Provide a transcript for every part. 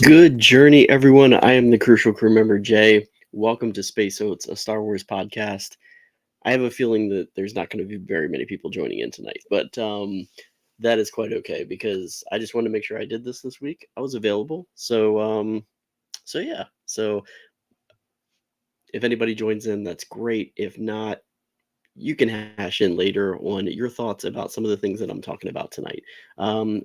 Good journey, everyone. I am the Crucial Crew member, Jay. Welcome to Space Oats, a Star Wars podcast. I have a feeling that there's not going to be very many people joining in tonight, but that is quite okay because I just wanted to make sure I did this week. I was available, so yeah. So if anybody joins in, that's great. If not, you can hash in later on your thoughts about some of the things that I'm talking about tonight.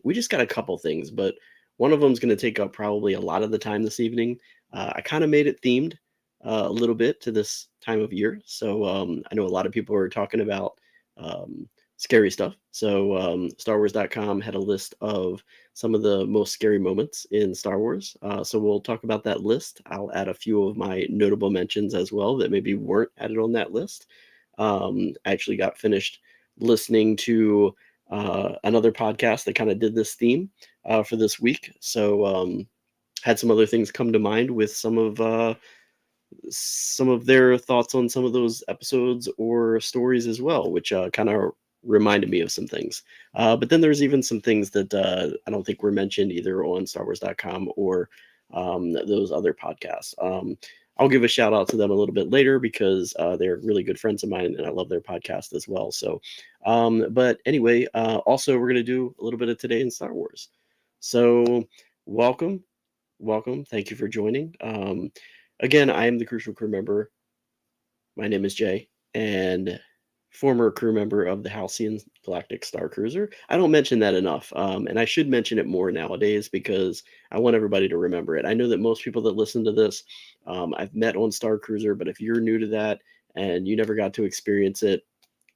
We just got a couple things, but one of them is going to take up probably a lot of the time this evening. I kind of made it themed a little bit to this time of year. So I know a lot of people are talking about scary stuff. So StarWars.com had a list of some of the most scary moments in Star Wars. So we'll talk about that list. I'll add a few of my notable mentions as well that maybe weren't added on that list. I actually got finished listening to another podcast that kind of did this theme for this week. So had some other things come to mind with some of their thoughts on some of those episodes or stories as well, which kind of reminded me of some things. But then there's even some things that I don't think were mentioned either on StarWars.com or those other podcasts. I'll give a shout out to them a little bit later because they're really good friends of mine and I love their podcast as well. So, but anyway, also we're going to do a little bit of Today in Star Wars. So, welcome. Welcome. Thank you for joining. Again, I am the Crucial Crew member. My name is Jay, and former crew member of the Halcyon Galactic Star Cruiser. I don't mention that enough, and I should mention it more nowadays because I want everybody to remember it. I know that most people that listen to this, I've met on Star Cruiser, but if you're new to that and you never got to experience it,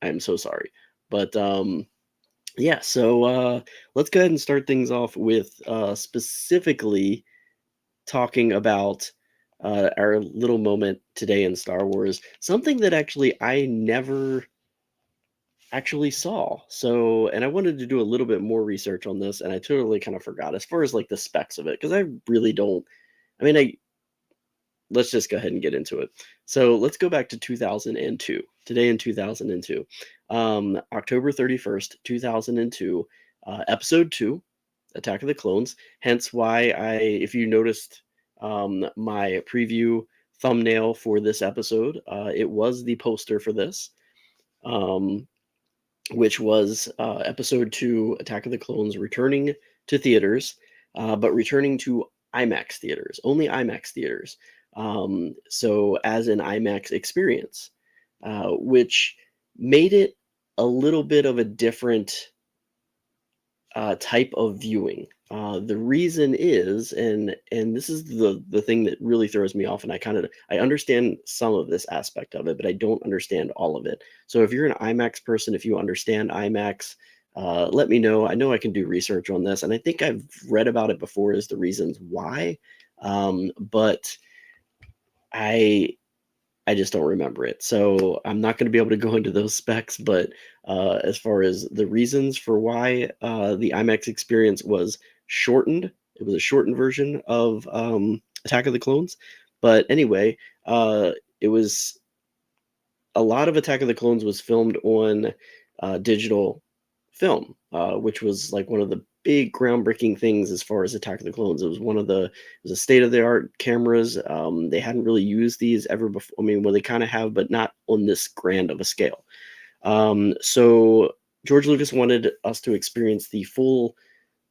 I'm so sorry. But yeah, so let's go ahead and start things off with specifically talking about our little moment today in Star Wars, something that actually I never actually saw. So, and I wanted to do a little bit more research on this, and I totally kind of forgot as far as like the specs of it, because I really don't. I mean, let's just go ahead and get into it. So let's go back to 2002. Today in 2002, October 31st, 2002, Episode 2, Attack of the Clones. Hence why if you noticed my preview thumbnail for this episode, it was the poster for this, which was Episode 2, Attack of the Clones, returning to theaters, but returning to IMAX theaters, only IMAX theaters. So as an IMAX experience, which made it a little bit of a different type of viewing. The reason is, and this is the thing that really throws me off, and I understand some of this aspect of it, but I don't understand all of it. So if you're an IMAX person, if you understand IMAX, let me know. I know I can do research on this, and I think I've read about it before as the reasons why, but I just don't remember it. So I'm not going to be able to go into those specs, but as far as the reasons for why the IMAX experience was shortened, it was a shortened version of Attack of the Clones. But anyway, it was a lot of Attack of the Clones was filmed on digital film, which was like one of the big groundbreaking things as far as Attack of the Clones. It was a state of the art cameras. They hadn't really used these ever before. I mean, well, they kind of have, but not on this grand of a scale. So George Lucas wanted us to experience the full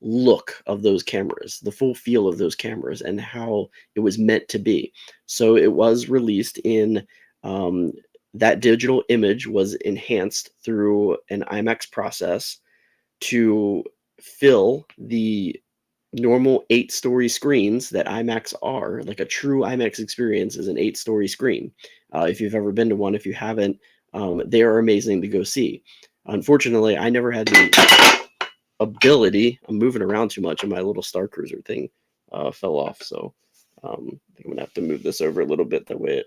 look of those cameras, the full feel of those cameras, and how it was meant to be. So it was released in that digital image was enhanced through an IMAX process to fill the normal 8-story screens that IMAX are. Like a true IMAX experience is an 8-story screen. If you've ever been to one, if you haven't, they are amazing to go see. Unfortunately, I never had the ability. I'm moving around too much, and my little Star Cruiser thing fell off. So I think I'm gonna have to move this over a little bit. That way it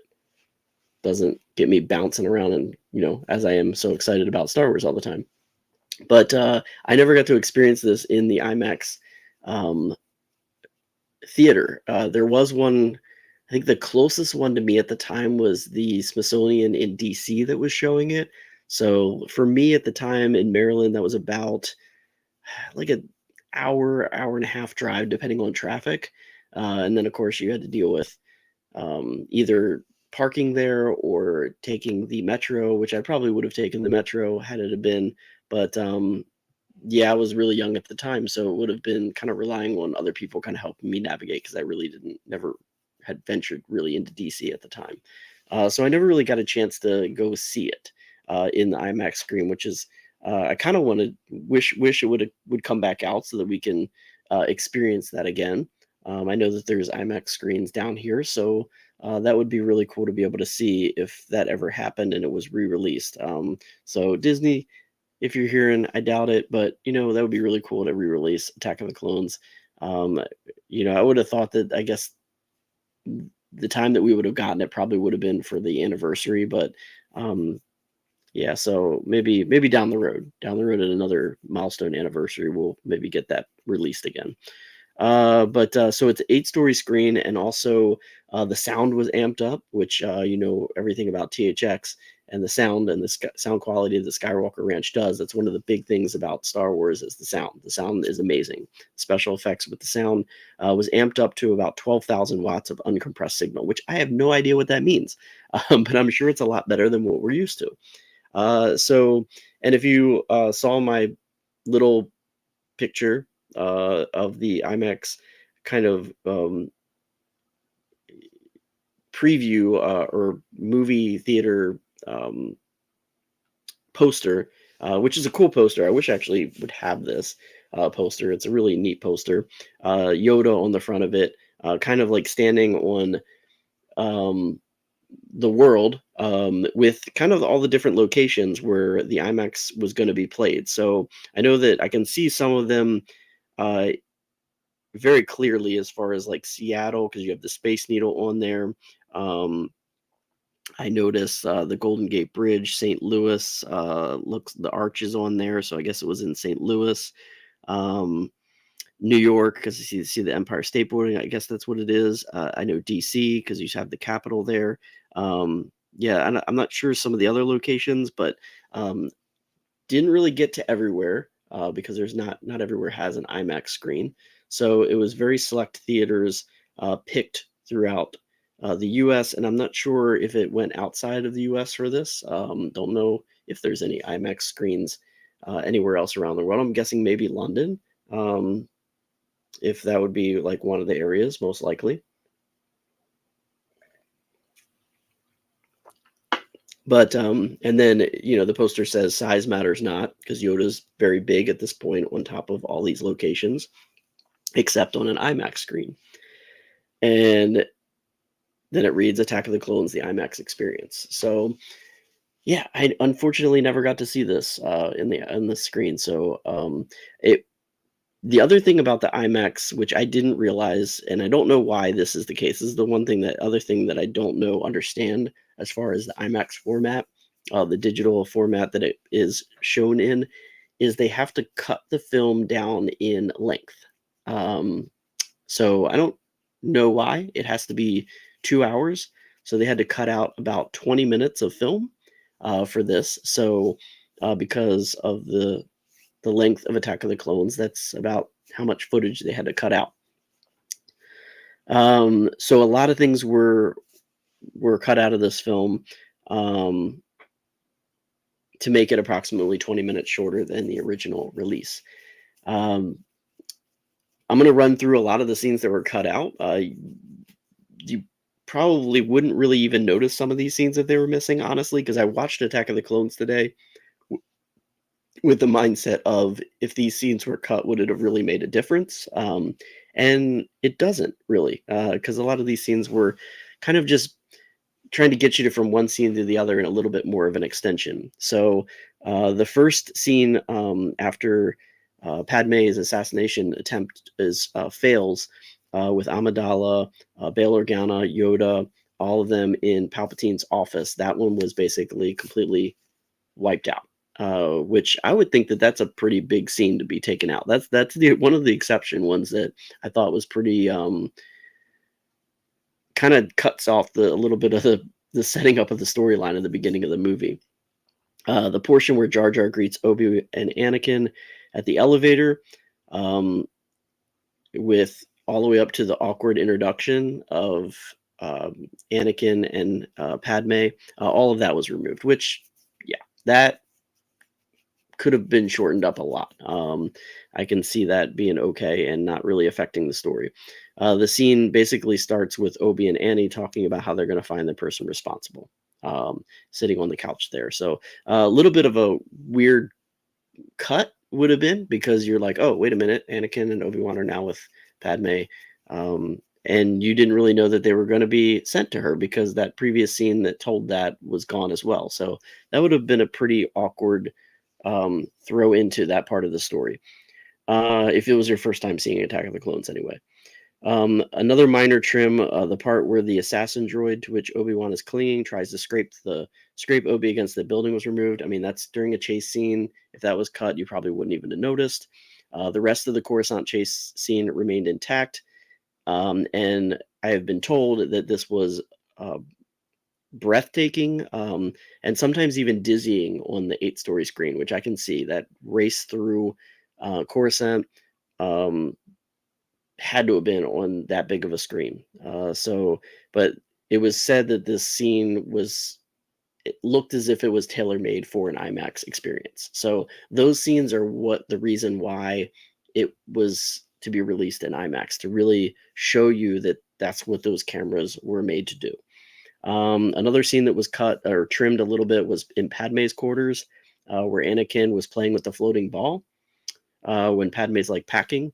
doesn't get me bouncing around, and as I am so excited about Star Wars all the time. But I never got to experience this in the IMAX theater. There was one, I think the closest one to me at the time was the Smithsonian in DC that was showing it. So for me at the time in Maryland, that was about like hour and a half drive, depending on traffic. And then, of course, you had to deal with either parking there or taking the metro, which I probably would have taken the metro had it have been. But yeah, I was really young at the time, so it would have been kind of relying on other people kind of helping me navigate because I really didn't never had ventured really into DC at the time. So I never really got a chance to go see it in the IMAX screen, which is I kind of want to wish it would come back out so that we can experience that again. I know that there's IMAX screens down here, so that would be really cool to be able to see if that ever happened and it was re-released. So Disney, if you're hearing, I doubt it, but that would be really cool to re-release Attack of the Clones. Um, I would have thought that I guess the time that we would have gotten it probably would have been for the anniversary, but yeah, so maybe down the road at another milestone anniversary, we'll maybe get that released again. But so it's an 8-story screen, and also the sound was amped up, which everything about THX and the sound and the sound quality of the Skywalker Ranch does. That's one of the big things about Star Wars is the sound. The sound is amazing. Special effects with the sound was amped up to about 12,000 watts of uncompressed signal, which I have no idea what that means, but I'm sure it's a lot better than what we're used to. And if you saw my little picture of the IMAX kind of preview or movie theater poster, which is a cool poster. I wish I actually would have this poster. It's a really neat poster. Yoda on the front of it, kind of like standing on the world with kind of all the different locations where the IMAX was going to be played. So I know that I can see some of them very clearly as far as like Seattle, because you have the Space Needle on there. I noticed the Golden Gate Bridge, St. Louis, looks the arch is on there, so I guess it was in St. Louis. New York, because you see the Empire State Building, I guess that's what it is. I know DC, because you have the Capitol there. Yeah, I'm not sure some of the other locations, but didn't really get to everywhere because there's not everywhere has an IMAX screen. So it was very select theaters picked throughout the U.S., and I'm not sure if it went outside of the U.S. for this. Don't know if there's any IMAX screens anywhere else around the world. I'm guessing maybe London, if that would be like one of the areas, most likely. But and then the poster says size matters not, because Yoda's very big at this point on top of all these locations, except on an IMAX screen. And then it reads Attack of the Clones, the IMAX experience. So yeah, I unfortunately never got to see this in the screen. So the other thing about the IMAX, which I didn't realize, and I don't know why this is the case, this is the other thing that I don't understand as far as the IMAX format, the digital format that it is shown in, is they have to cut the film down in length. So I don't know why it has to be 2 hours. So they had to cut out about 20 minutes of film for this. So because of the length of Attack of the Clones, that's about how much footage they had to cut out. So a lot of things were cut out of this film to make it approximately 20 minutes shorter than the original release. I'm going to run through a lot of the scenes that were cut out. You probably wouldn't really even notice some of these scenes if they were missing, honestly, because I watched Attack of the Clones today with the mindset of, if these scenes were cut, would it have really made a difference? And it doesn't really, because a lot of these scenes were kind of just trying to get you from one scene to the other in a little bit more of an extension. So the first scene after Padme's assassination attempt fails with Amidala, Bail Organa, Yoda, all of them in Palpatine's office. That one was basically completely wiped out. Which I would think that that's a pretty big scene to be taken out. That's one of the exception ones that I thought was pretty kind of cuts off a little bit of the setting up of the storyline in the beginning of the movie. The portion where Jar Jar greets Obi and Anakin at the elevator, um, with all the way up to the awkward introduction of Anakin and Padme. All of that was removed, which, yeah, that could have been shortened up a lot. I can see that being okay and not really affecting the story. The scene basically starts with Obi and Annie talking about how they're going to find the person responsible, sitting on the couch there. So a little bit of a weird cut would have been, because you're like, oh, wait a minute, Anakin and Obi-Wan are now with Padme. And you didn't really know that they were going to be sent to her, because that previous scene that told that was gone as well. So that would have been a pretty awkward throw into that part of the story. If it was your first time seeing Attack of the Clones, anyway. Another minor trim, the part where the assassin droid to which Obi-Wan is clinging tries to scrape Obi against the building was removed. I mean, that's during a chase scene. If that was cut, you probably wouldn't even have noticed. The rest of the Coruscant chase scene remained intact. And I have been told that this was breathtaking, and sometimes even dizzying on the 8-story screen, which I can see. That race through Coruscant had to have been on that big of a screen. But it was said that this scene it looked as if it was tailor-made for an IMAX experience. So those scenes are the reason why it was to be released in IMAX, to really show you that that's what those cameras were made to do. Another scene that was cut or trimmed a little bit was in Padme's quarters, where Anakin was playing with the floating ball when Padme's like packing,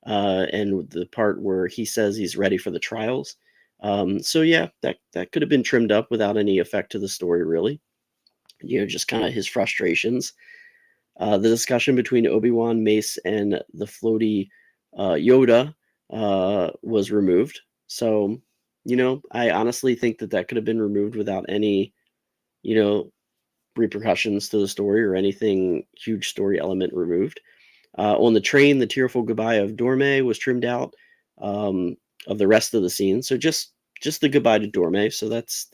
and the part where he says he's ready for the trials. So yeah, that could have been trimmed up without any effect to the story, really. Just kind of his frustrations. The discussion between Obi-Wan, Mace, and the floaty Yoda was removed. So, I honestly think that could have been removed without any, repercussions to the story or anything huge story element removed. On the train, the tearful goodbye of Dorme was trimmed out of the rest of the scene. So just the goodbye to Dorme. So that's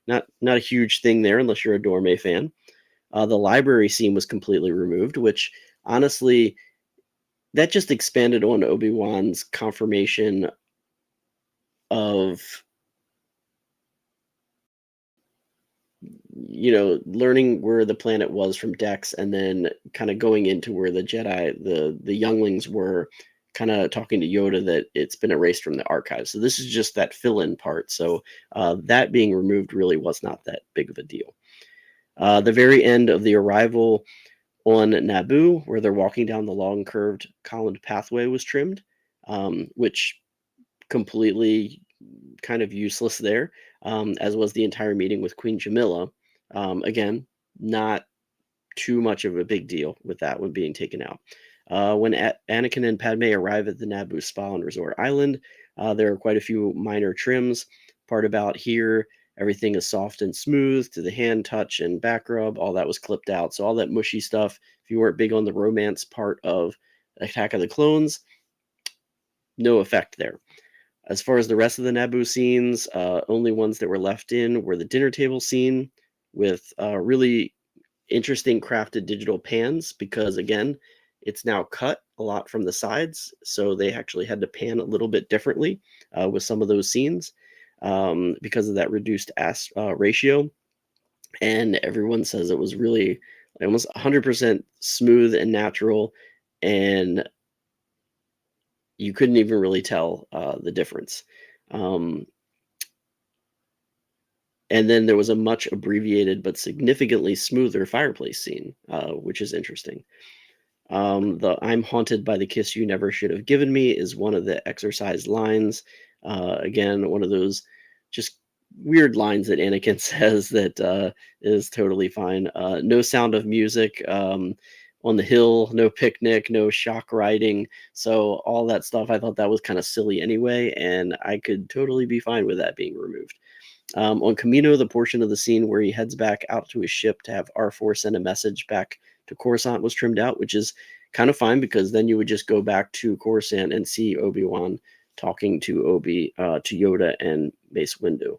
not a huge thing there unless you're a Dorme fan. The library scene was completely removed, which honestly, that just expanded on Obi-Wan's confirmation of learning where the planet was from Dex, and then kind of going into where the Jedi, the younglings were kind of talking to Yoda that it's been erased from the archives. So this is just that fill-in part. So that being removed really was not that big of a deal. The very end of the arrival on Naboo, where they're walking down the long curved columned pathway, was trimmed, which completely kind of useless there, as was the entire meeting with Queen Jamila. Again, not too much of a big deal with that one being taken out. When Anakin and Padme arrive at the Naboo Spa and Resort Island, there are quite a few minor trims. Part about here, everything is soft and smooth to the hand touch and back rub. All that was clipped out. So all that mushy stuff, if you weren't big on the romance part of Attack of the Clones, no effect there. As far as the rest of the Naboo scenes, only ones that were left in were the dinner table scene with really interesting crafted digital pans, because again, it's now cut a lot from the sides, so they actually had to pan a little bit differently with some of those scenes because of that reduced ratio. And everyone says it was really almost 100% smooth and natural, and you couldn't even really tell the difference. And then there was a much abbreviated but significantly smoother fireplace scene, which is interesting. The "I'm haunted by the kiss you never should have given me" is one of the exercised lines. Again, one of those just weird lines that Anakin says that is totally fine. No sound of music on the hill, no picnic, no shock riding. So all that stuff, I thought that was kind of silly anyway, and I could totally be fine with that being removed. On Camino, the portion of the scene where he heads back out to his ship to have R4 send a message back to Coruscant was trimmed out, which is kind of fine, because then you would just go back to Coruscant and see Obi-Wan talking to Yoda and Mace Windu.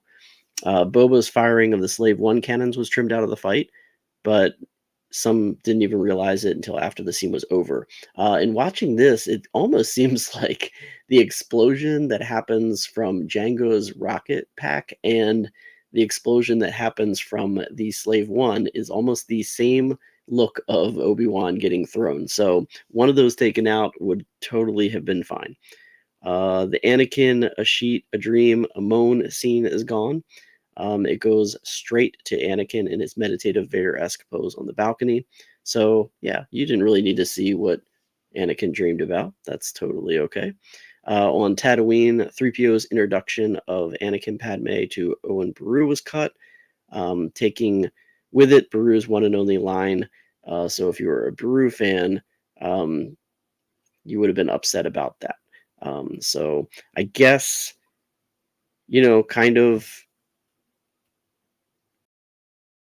Boba's firing of the Slave One cannons was trimmed out of the fight, but some didn't even realize it until after the scene was over. And watching this, it almost seems like the explosion that happens from Django's rocket pack and the explosion that happens from the Slave One is almost the same look of Obi-Wan getting thrown. So one of those taken out would totally have been fine. The Anakin, a sheet, a dream, a moan scene is gone. It goes straight to Anakin in his meditative Vader-esque pose on the balcony. So yeah, you didn't really need to see what Anakin dreamed about. That's totally okay. On Tatooine, 3PO's introduction of Anakin Padme to Owen Beru was cut, taking with it Beru's one and only line. So if you were a Beru fan, you would have been upset about that. So I guess, kind of,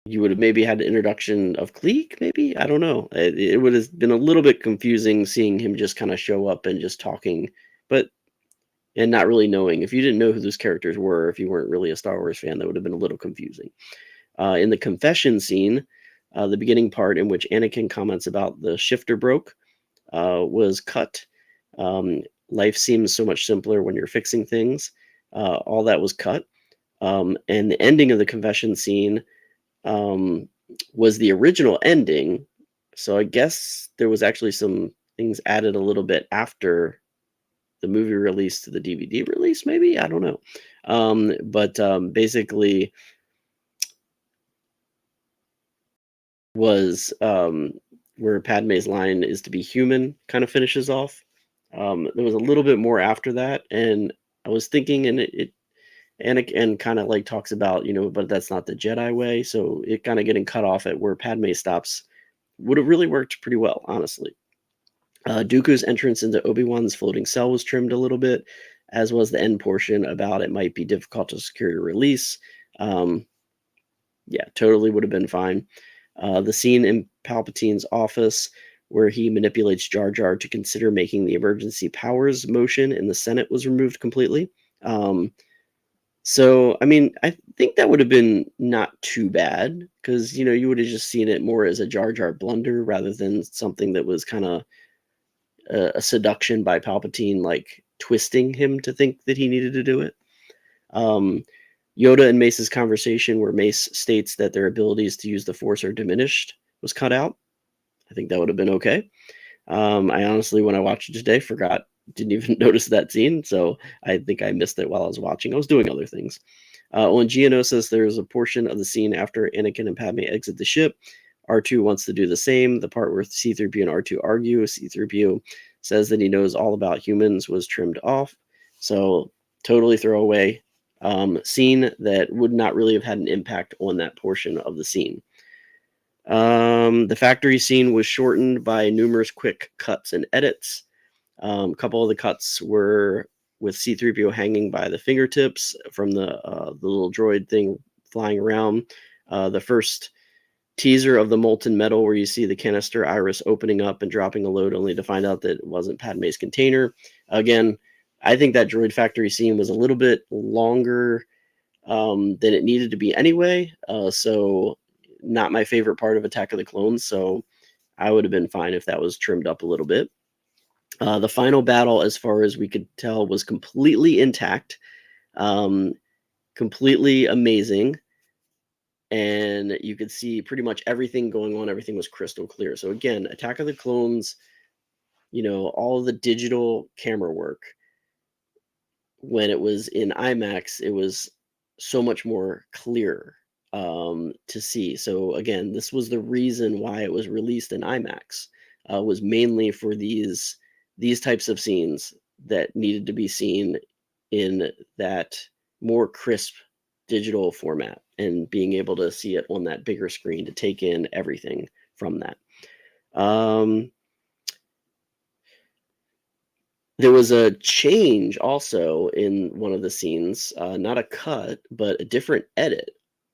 you would have maybe had the introduction of Cleek, maybe? I don't know. It would have been a little bit confusing seeing him just kind of show up and just talking, but and not really knowing. If you didn't know who those characters were, if you weren't really a Star Wars fan, that would have been a little confusing. In the confession scene, the beginning part in which Anakin comments about the shifter broke was cut. Life seems so much simpler when you're fixing things. All that was cut. And the ending of the confession scene um, was the original ending. So I guess there was actually some things added a little bit after the movie release to the DVD release, maybe? I don't know. But basically was where Padme's line is to be human kind of finishes off. There was a little bit more after that, and I was thinking, and and kind of like talks about, but that's not the Jedi way. So it kind of getting cut off at where Padme stops would have really worked pretty well, honestly. Dooku's entrance into Obi-Wan's floating cell was trimmed a little bit, as was the end portion about it might be difficult to secure your release. Yeah, totally would have been fine. The scene in Palpatine's office where he manipulates Jar Jar to consider making the emergency powers motion in the Senate was removed completely. So, I mean, I think that would have been not too bad because, you would have just seen it more as a Jar Jar blunder rather than something that was kind of a seduction by Palpatine, like twisting him to think that he needed to do it. Um, Yoda and Mace's conversation, where Mace states that their abilities to use the Force are diminished, was cut out. I think that would have been okay. I honestly, when I watched it today, didn't even notice that scene, so I think I missed it while I was watching. I was doing other things. On Geonosis, there's a portion of the scene after Anakin and Padme exit the ship. R2 wants to do the same. The part where C-3PO and R2 argue, C-3PO says that he knows all about humans was trimmed off. So totally throwaway scene that would not really have had an impact on that portion of the scene. The factory scene was shortened by numerous quick cuts and edits. A couple of the cuts were with C-3PO hanging by the fingertips from the little droid thing flying around. The first teaser of the molten metal where you see the canister iris opening up and dropping a load only to find out that it wasn't Padme's container. Again, I think that droid factory scene was a little bit longer than it needed to be anyway. So not my favorite part of Attack of the Clones. So I would have been fine if that was trimmed up a little bit. The final battle, as far as we could tell, was completely intact, completely amazing. And you could see pretty much everything going on. Everything was crystal clear. So again, Attack of the Clones, all of the digital camera work, when it was in IMAX, it was so much more clear to see. So again, this was the reason why it was released in IMAX, was mainly for these types of scenes that needed to be seen in that more crisp digital format and being able to see it on that bigger screen to take in everything from that. There was a change also in one of the scenes, not a cut, but a different edit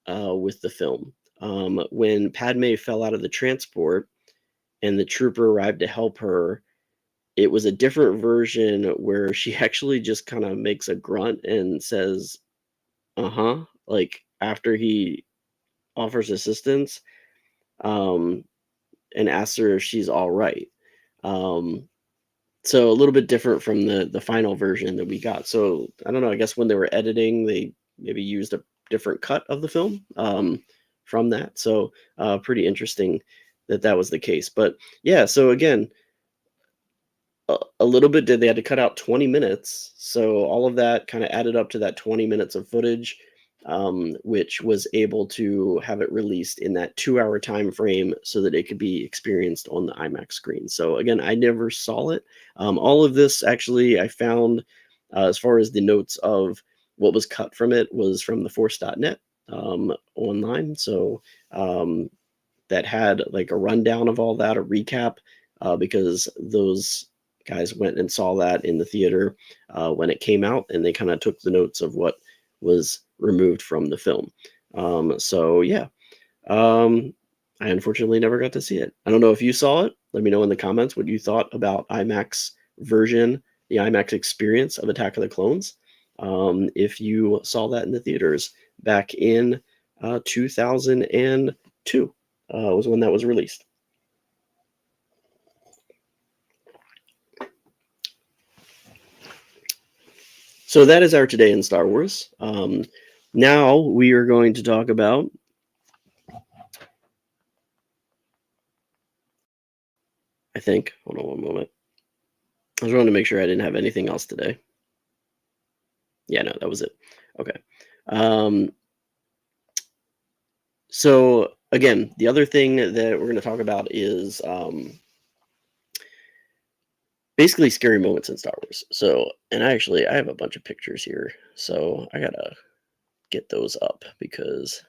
with the film. When Padme fell out of the transport and the trooper arrived to help her, it was a different version where she actually just kind of makes a grunt and says, uh-huh, like after he offers assistance. and asks her if she's all right. Um, so a little bit different from the final version that we got. So I don't know. I guess when they were editing, they maybe used a different cut of the film from that. So pretty interesting that that was the case. But yeah. So again, a little bit did they had to cut out 20 minutes, so all of that kind of added up to that 20 minutes of footage, which was able to have it released in that 2 hour time frame so that it could be experienced on the IMAX screen. So again, I never saw it. All of this actually I found, as far as the notes of what was cut from it, was from the force.net online. So that had like a rundown of all that, a recap, because those guys went and saw that in the theater when it came out, and they kind of took the notes of what was removed from the film. So yeah, um, I unfortunately never got to see it. I don't know if you saw it. Let me know in the comments what you thought about IMAX version, the IMAX experience of Attack of the Clones. If you saw that in the theaters back in 2002 was when that was released. So that is our today in Star Wars. Now we are going to talk about, I think, hold on one moment. I just wanted to make sure I didn't have anything else today. Yeah, no, that was it. Okay. So again, the other thing that we're going to talk about is basically scary moments in Star Wars. So, and I have a bunch of pictures here, so I gotta get those up because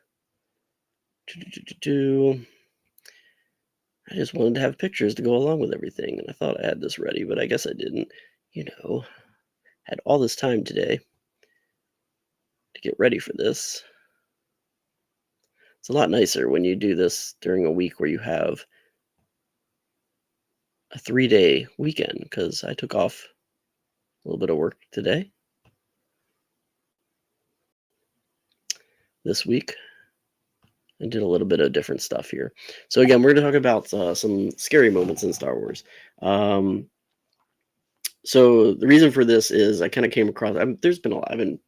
I just wanted to have pictures to go along with everything, and I thought I had this ready, but I guess I didn't. You know, had all this time today to get ready for this. It's a lot nicer when you do this during a week where you have a 3-day weekend, because I took off a little bit of work today, this week, and did a little bit of different stuff here. So again, we're going to talk about some scary moments in Star Wars. So the reason for this is I kind of came across. There's been a lot. I've been,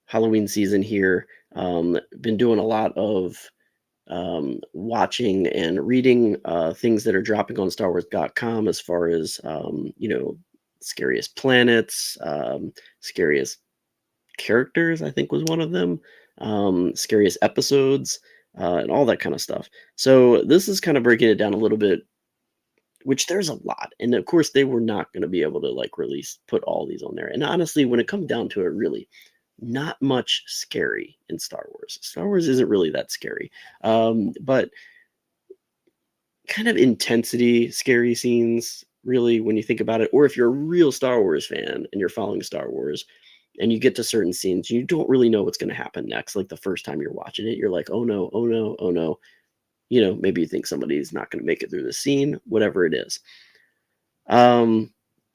Halloween season here. Been doing a lot of watching and reading things that are dropping on StarWars.com as far as scariest planets, scariest characters. I think was one of them. Scariest episodes, and all that kind of stuff. So this is kind of breaking it down a little bit, which there's a lot, and of course they were not going to be able to put all these on there. And honestly, when it comes down to it, really not much scary in Star Wars. Star Wars isn't really that scary, but kind of intensity scary scenes, really, when you think about it. Or if you're a real Star Wars fan and you're following Star Wars and you get to certain scenes, you don't really know what's going to happen next. Like the first time you're watching it, you're like, oh no, oh no, oh no. Maybe you think somebody's not going to make it through the scene, whatever it is.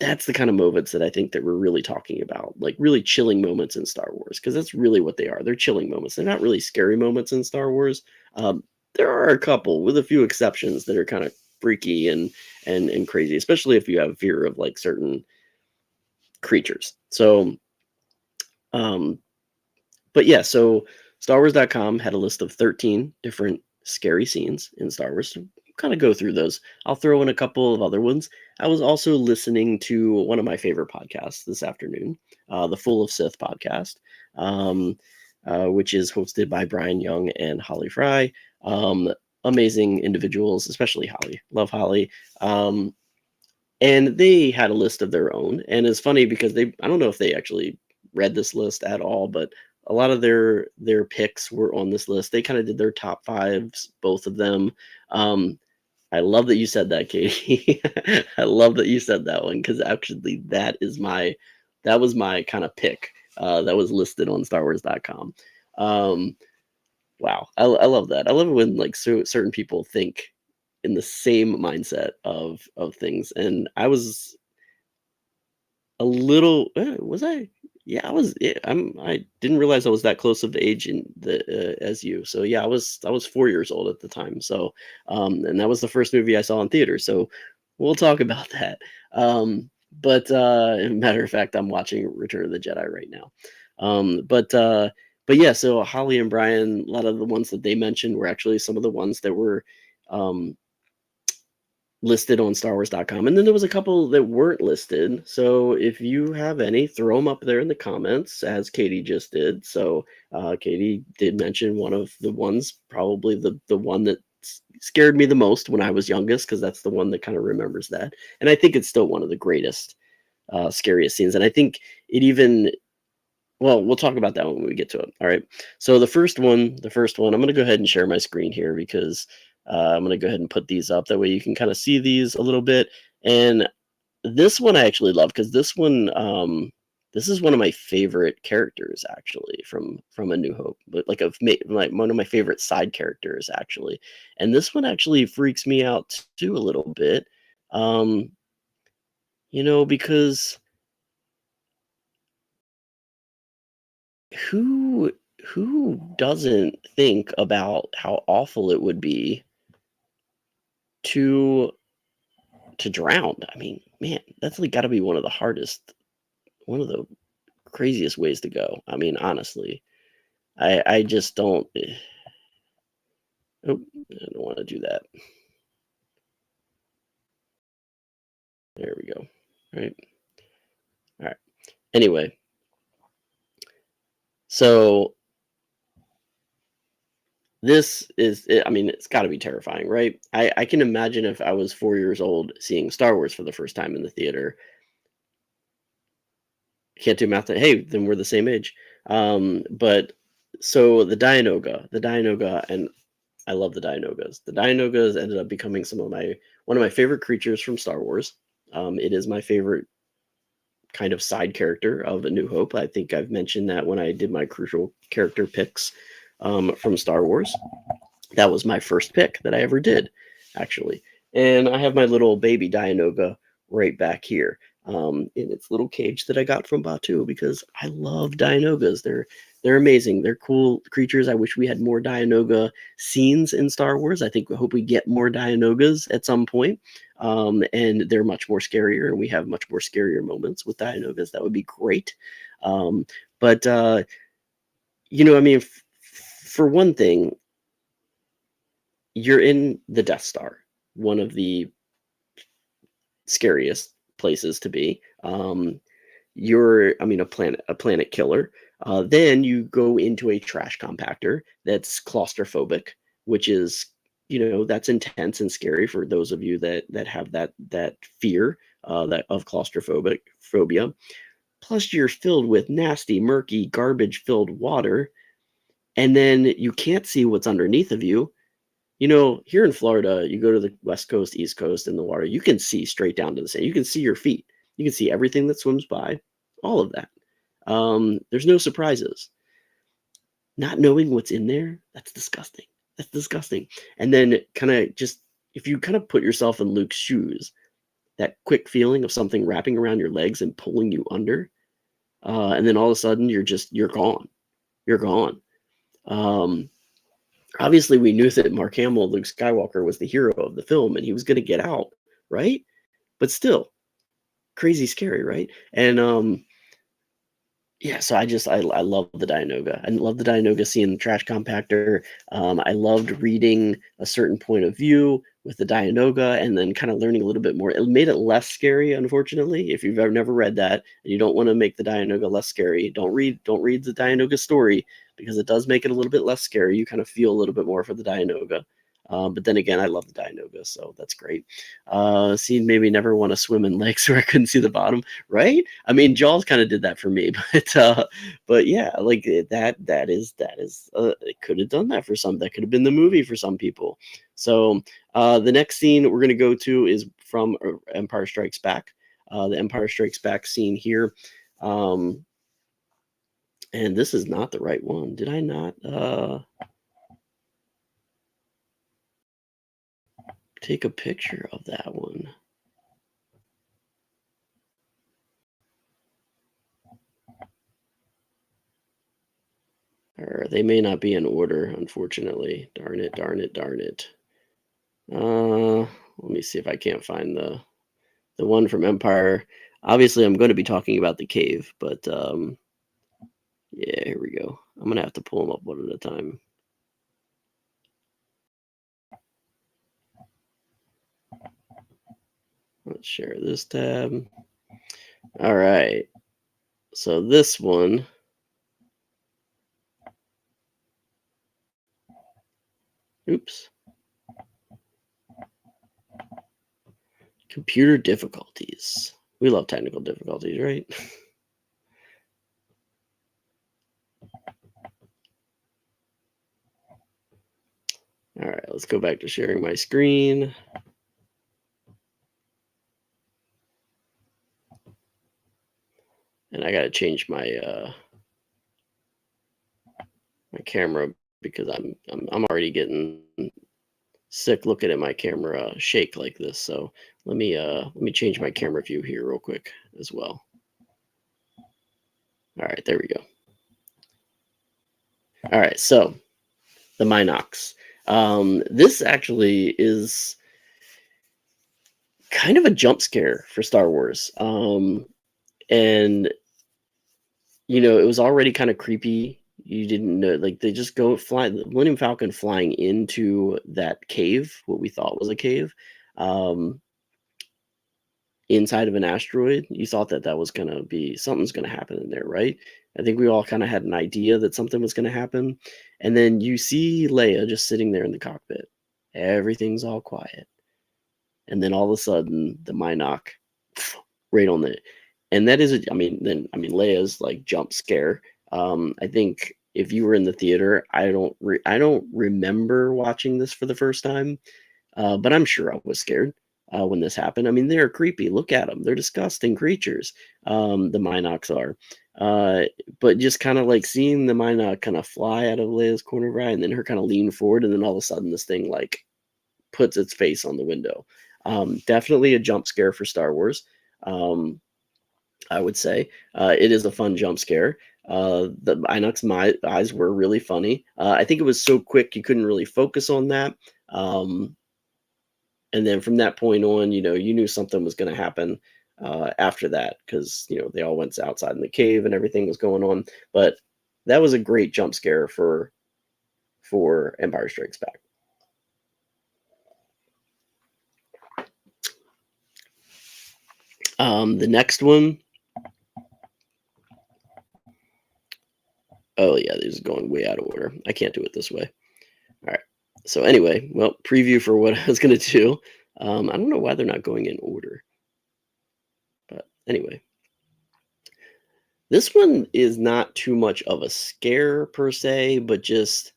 That's the kind of moments that I think that we're really talking about, like really chilling moments in Star Wars, because that's really what they are. They're chilling moments. They're not really scary moments in Star Wars. There are a couple, with a few exceptions, that are kind of freaky and crazy, especially if you have fear of like certain creatures. So, but yeah, so StarWars.com had a list of 13 different scary scenes in Star Wars. So kind of go through those. I'll throw in a couple of other ones. I was also listening to one of my favorite podcasts this afternoon, the Full of Sith podcast, which is hosted by Brian Young and Holly Fry. Amazing individuals, especially Holly. Love Holly. And they had a list of their own. And it's funny because I don't know if they actually read this list at all, but a lot of their picks were on this list. They kind of did their top fives, both of them. I love that you said that, Katie. I love that you said that one, because actually that was my kind of pick that was listed on StarWars.com. Wow, I love that. I love it when certain people think in the same mindset of things. And I was a little, was I? Yeah, I didn't realize I was that close of the age in the as you. So yeah, I was 4 years old at the time. So and that was the first movie I saw in theater. So we'll talk about that. But matter of fact, I'm watching Return of the Jedi right now. But yeah, so Holly and Brian, a lot of the ones that they mentioned were actually some of the ones that were um listed on StarWars.com, and then there was a couple that weren't listed. So if you have any, throw them up there in the comments, as Katie just did. So Katie did mention one of the ones, probably the one that scared me the most when I was youngest, because that's the one that kind of remembers that. And I think it's still one of the greatest, scariest scenes. And I think it even well, we'll talk about that when we get to it. All right. So the first one, I'm going to go ahead and share my screen here because I'm going to go ahead and put these up. That way you can kind of see these a little bit. And this one I actually love because this is one of my favorite characters actually from A New Hope, but like one of my favorite side characters actually. And this one actually freaks me out too a little bit, um, because who who doesn't think about how awful it would be to drown? I mean, man, that's like got to be one of the craziest ways to go. I mean, honestly, I just don't. Oh, I don't want to do that. There we go. Right. All right. Anyway, so I mean, it's got to be terrifying, right? I can imagine if I was 4 years old seeing Star Wars for the first time in the theater. Can't do math. Hey, then we're the same age. But so the Dianoga, and I love the Dianogas. The Dianogas ended up becoming one of my favorite creatures from Star Wars. It is my favorite kind of side character of A New Hope. I think I've mentioned that when I did my crucial character picks from Star Wars. That was my first pick that I ever did, actually. And I have my little baby Dianoga right back here in its little cage that I got from Batu because I love Dianogas. They're amazing. They're cool creatures. I wish we had more Dianoga scenes in Star Wars. I hope we get more Dianogas at some point. And they're much more scarier, and we have much more scarier moments with Dianogas. That would be great. But I mean, for one thing, you're in the Death Star, one of the scariest places to be. I mean, a planet killer. Then you go into a trash compactor that's claustrophobic, which is, that's intense and scary for those of you that have that fear that of claustrophobic phobia. Plus, you're filled with nasty, murky, garbage-filled water, and then you can't see what's underneath of you. Here in Florida, you go to the West Coast, East Coast in the water, you can see straight down to the sand. You can see your feet. You can see everything that swims by, all of that. There's no surprises. Not knowing what's in there, that's disgusting. That's disgusting. And then if you kind of put yourself in Luke's shoes, that quick feeling of something wrapping around your legs and pulling you under, and then all of a sudden you're gone. You're gone. Um, Obviously we knew that Mark Hamill, Luke Skywalker, was the hero of the film and he was going to get out, right? But still, crazy scary, right? And yeah, so I love the Dianoga. I love the Dianoga seeing the trash compactor. I loved reading A Certain Point of View with the Dianoga and then kind of learning a little bit more. It made it less scary, unfortunately. If you've ever never read that and you don't want to make the Dianoga less scary, don't read the Dianoga story because it does make it a little bit less scary. You kind of feel a little bit more for the Dianoga. But then again, I love the Dianoga, so that's great. Scene made me never want to swim in lakes where I couldn't see the bottom, right? I mean, Jaws kind of did that for me, but yeah, like that is it could have done that for some. That could have been the movie for some people. So the next scene we're gonna go to is from Empire Strikes Back. The Empire Strikes Back scene here. And this is not the right one. Did I not take a picture of that one? they may not be in order, unfortunately. Darn it, darn it, darn it. Let me see if I can't find the one from Empire. Obviously, I'm going to be talking about the cave, but yeah, here we go. I'm gonna have to pull them up one at a time. Let's share this tab. All right. So this one. Oops. Computer difficulties. We love technical difficulties, right? All right, let's go back to sharing my screen. And I got to change my my camera because I'm already getting sick looking at my camera shake like this. So let me change my camera view here real quick as well. All right, there we go. All right, so the Minox. This actually is kind of a jump scare for Star Wars. And it was already kind of creepy. You didn't know, like they just go fly the Millennium Falcon flying into that cave, what we thought was a cave, um, inside of an asteroid. You thought that that was gonna be something's gonna happen in there, right? I think we all kind of had an idea that something was gonna happen, and then you see Leia just sitting there in the cockpit. Everything's all quiet, and then all of a sudden the Minoc right on the and that is I mean Leia's like jump scare. I think if you were in the theater, I don't remember watching this for the first time, but I'm sure I was scared when this happened. I mean, they're creepy. Look at them; they're disgusting creatures. The Minocs are, uh, but just kind of like seeing the Minoc kind of fly out of Leia's corner of her eye, and then her kind of lean forward, and then all of a sudden this thing like puts its face on the window. Definitely a jump scare for Star Wars. I would say it is a fun jump scare. The Inox my eyes were really funny. I think it was so quick you couldn't really focus on that. Um, and then from that point on, you knew something was going to happen after that because they all went outside in the cave and everything was going on. But that was a great jump scare for Empire Strikes Back. The next one. Oh yeah, this is going way out of order. I can't do it this way. All right. So anyway, well, preview for what I was going to do. I don't know why they're not going in order, but anyway, this one is not too much of a scare per se, but just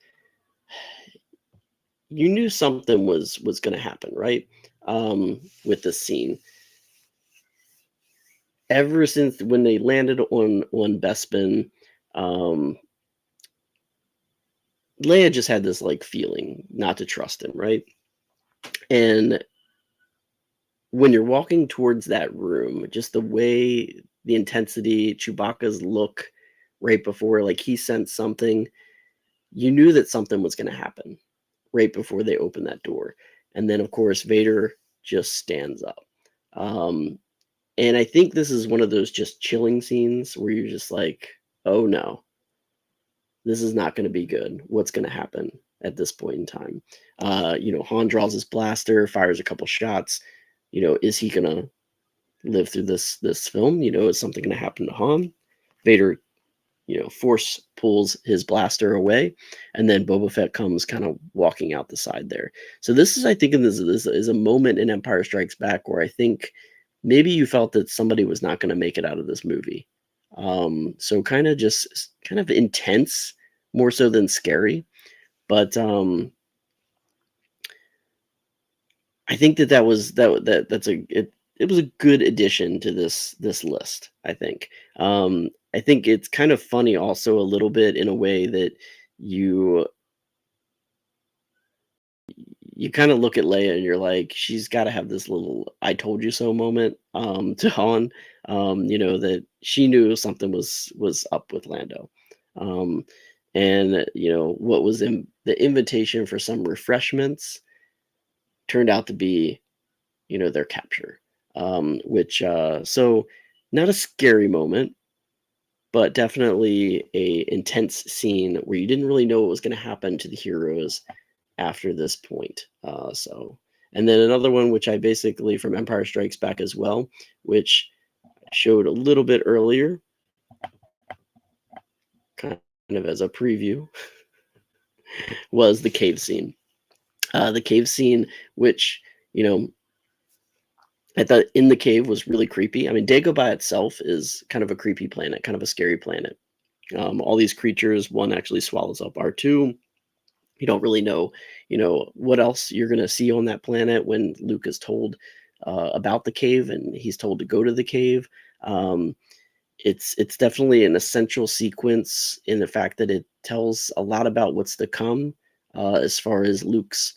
you knew something was going to happen, right? With this scene, ever since when they landed on Bespin, um, Leia just had this like feeling not to trust him, right? And when you're walking towards that room, just the way the intensity, Chewbacca's look right before, like he sensed something, you knew that something was going to happen right before they opened that door. And then, of course, Vader just stands up. Um, and I think this is one of those just chilling scenes where you're just like, oh no, this is not going to be good. What's going to happen at this point in time? Han draws his blaster, fires a couple shots. Is he going to live through this film? Is something going to happen to Han? Vader, force pulls his blaster away, and then Boba Fett comes kind of walking out the side there. So this is, I think, this is a moment in Empire Strikes Back where I think maybe you felt that somebody was not going to make it out of this movie. So kind of intense, more so than scary, but I think it was a good addition to this list. I think. I think it's kind of funny also a little bit in a way that you you kind of look at Leia and you're like, she's got to have this little "I told you so" moment to Han. That she knew something was up with Lando, um, and what was in the invitation for some refreshments turned out to be their capture, which so not a scary moment, but definitely a intense scene where you didn't really know what was going to happen to the heroes after this point. And then another one, which I basically from Empire Strikes Back as well, which I showed a little bit earlier, kind of as a preview, was the cave scene. The cave scene, which I thought in the cave was really creepy. I mean, Dago by itself is kind of a creepy planet, kind of a scary planet. All these creatures, one actually swallows up R2. You don't really know, what else you're going to see on that planet when Luke is told about the cave and he's told to go to the cave. It's definitely an essential sequence in the fact that it tells a lot about what's to come as far as Luke's